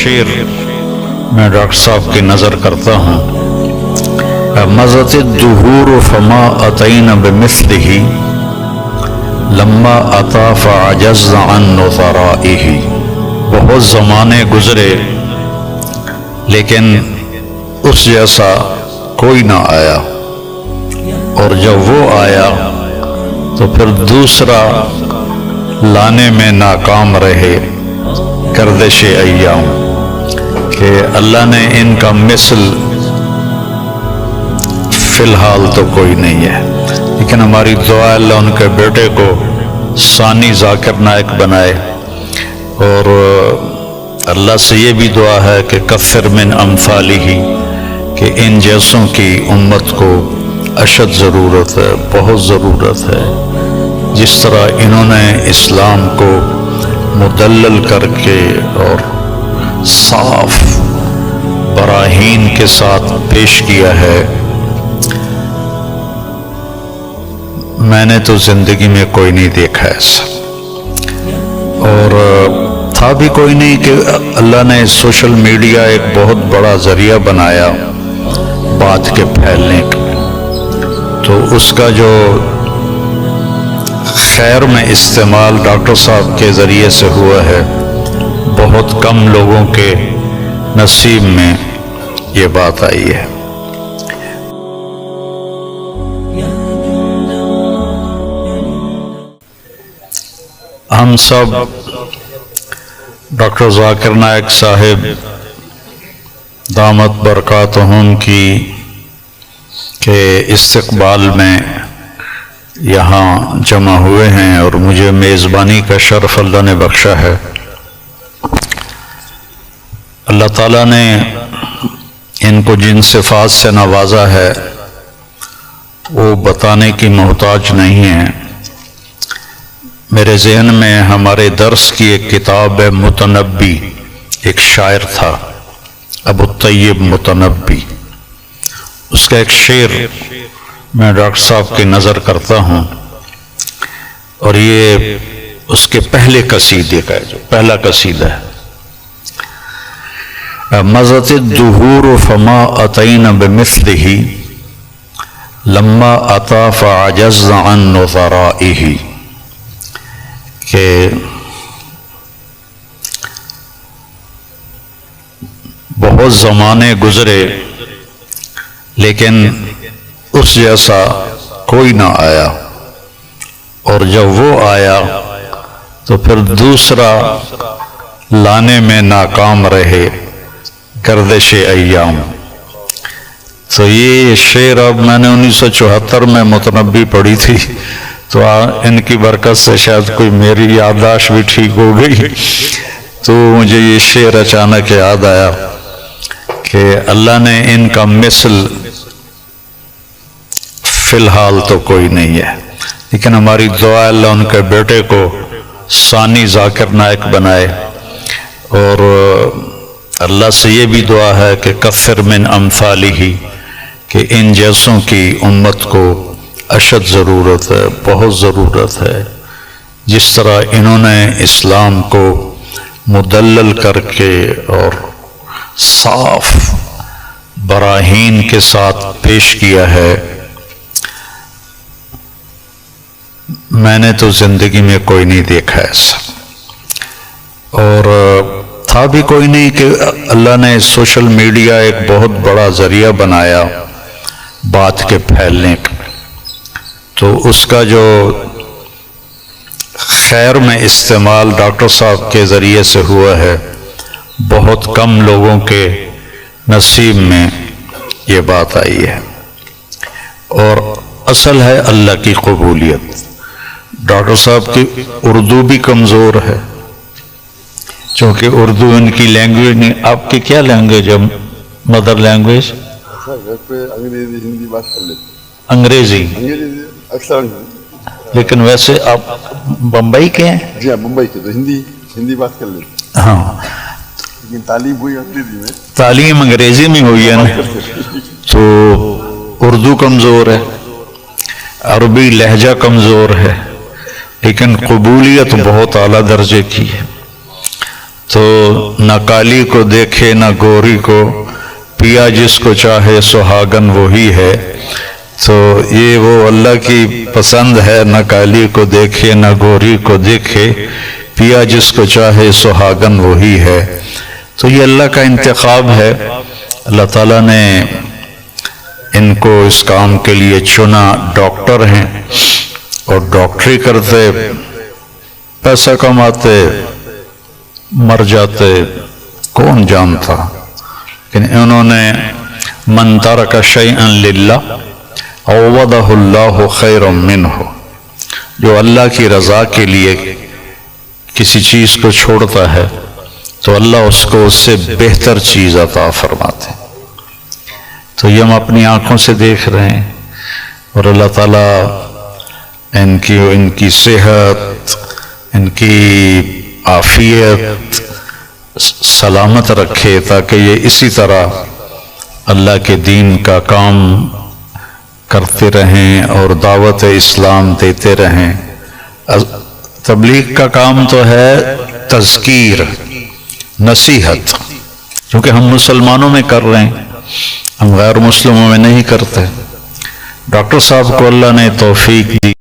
شعر میں ڈاکٹر صاحب کی نظر کرتا ہوں. مضت الدہور فما اتینا بمثلہ لما اتا فعجزنا عن نظرائہ. بہت زمانے گزرے لیکن اس جیسا کوئی نہ آیا، اور جب وہ آیا تو پھر دوسرا لانے میں ناکام رہے. گردش ایام کہ اللہ نے ان کا مثل فی الحال تو کوئی نہیں ہے، لیکن ہماری دعا اللہ ان کے بیٹے کو ثانی ذاکر نائک بنائے، اور اللہ سے یہ بھی دعا ہے کہ کثر من امثالہ، کہ ان جیسوں کی امت کو اشد ضرورت ہے، بہت ضرورت ہے. جس طرح انہوں نے اسلام کو مدلل کر کے اور صاف براہین کے ساتھ پیش کیا ہے، میں نے تو زندگی میں کوئی نہیں دیکھا ایسا. اور تھا بھی کوئی نہیں کہ اللہ نے سوشل میڈیا ایک بہت بڑا ذریعہ بنایا بات کے پھیلنے کا، تو اس کا جو خیر میں استعمال ڈاکٹر صاحب کے ذریعے سے ہوا ہے، بہت کم لوگوں کے نصیب میں یہ بات آئی ہے. ہم سب ڈاکٹر ذاکر نائک صاحب دامت برکاتہم کی کے استقبال میں یہاں جمع ہوئے ہیں، اور مجھے میزبانی کا شرف اللہ نے بخشا ہے. اللہ تعالیٰ نے ان کو جن صفات سے نوازا ہے وہ بتانے کی محتاج نہیں ہے. میرے ذہن میں ہمارے درس کی ایک کتاب ہے متنبی، ایک شاعر تھا ابو الطیب متنبی، اس کا ایک شعر میں ڈاکٹر صاحب کی نظر کرتا ہوں، اور یہ اس کے پہلے قصیدے کا ہے، جو پہلا قصیدہ ہے. مضت الدہور فما اتینا بمثلہ لما اتا فعجزنا عن نظرائہ. کہ بہت زمانے گزرے لیکن اس جیسا کوئی نہ آیا، اور جب وہ آیا تو پھر دوسرا لانے میں ناکام رہے. گردش ایام. تو یہ شعر اب میں نے 1974 میں متنبی پڑھی تھی، تو ان کی برکت سے شاید کوئی میری یادداشت بھی ٹھیک ہو گئی، تو مجھے یہ شعر اچانک یاد آیا کہ اللہ نے ان کا مثل فی الحال تو کوئی نہیں ہے، لیکن ہماری دعا اللہ ان کے بیٹے کو ثانی ذاکر نائک بنائے، اور اللہ سے یہ بھی دعا ہے کہ کثر من امثالہ، کہ ان جیسوں کی امت کو اشد ضرورت ہے، بہت ضرورت ہے. جس طرح انہوں نے اسلام کو مدلل کر کے اور صاف براہین کے ساتھ پیش کیا ہے، میں نے تو زندگی میں کوئی نہیں دیکھا ایسا. اور تھا بھی کوئی نہیں کہ اللہ نے سوشل میڈیا ایک بہت بڑا ذریعہ بنایا بات کے پھیلنے کا، تو اس کا جو خیر میں استعمال ڈاکٹر صاحب کے ذریعے سے ہوا ہے، بہت کم لوگوں کے نصیب میں یہ بات آئی ہے. اور اصل ہے اللہ کی قبولیت. ڈاکٹر صاحب کی اردو بھی کمزور ہے، چونکہ اردو ان کی لینگویج نہیں. آپ کی کیا لینگویج ہے مدر لینگویج؟ انگریزی ہندی بات کر لیتے. انگریزی اکثر. لیکن ویسے آپ بمبئی کے ہیں؟ جی ہاں بمبئی کے، تو ہندی بات کر لیتے. ہاں، لیکن تعلیم ہوئی انگریزی میں. تعلیم انگریزی میں ہوئی ہے نا، تو اردو کمزور ہے، عربی لہجہ کمزور ہے، لیکن قبولیت بہت اعلیٰ درجے کی ہے. تو نہ کالی کو دیکھے نہ گوری کو، پیا جس کو چاہے سہاگن وہی ہے۔ تو یہ وہ اللہ کی پسند ہے، نہ کالی کو دیکھے نہ گوری کو دیکھے، پیا جس کو چاہے سہاگن وہی ہے۔ تو یہ اللہ کا انتخاب ہے، اللہ تعالیٰ نے ان کو اس کام کے لیے چنا۔ ڈاکٹر ہیں اور ڈاکٹری کرتے، پیسہ کماتے، مر جاتے، کون جانتا، لیکن انہوں نے من ترک شیئا للہ عوضہ اللہ خیر منہ، جو اللہ کی رضا کے لیے کسی چیز کو چھوڑتا ہے تو اللہ اس کو اس سے بہتر چیز عطا فرماتے ہیں۔ تو یہ ہم اپنی آنکھوں سے دیکھ رہے ہیں، اور اللہ تعالیٰ ان کی صحت، ان کی عافیت سلامت رکھے، تاکہ یہ اسی طرح اللہ کے دین کا کام کرتے رہیں اور دعوت اسلام دیتے رہیں۔ تبلیغ کا کام تو ہے تذکیر، نصیحت، کیونکہ ہم مسلمانوں میں کر رہے ہیں، ہم غیر مسلموں میں نہیں کرتے۔ ڈاکٹر صاحب کو اللہ نے توفیق دی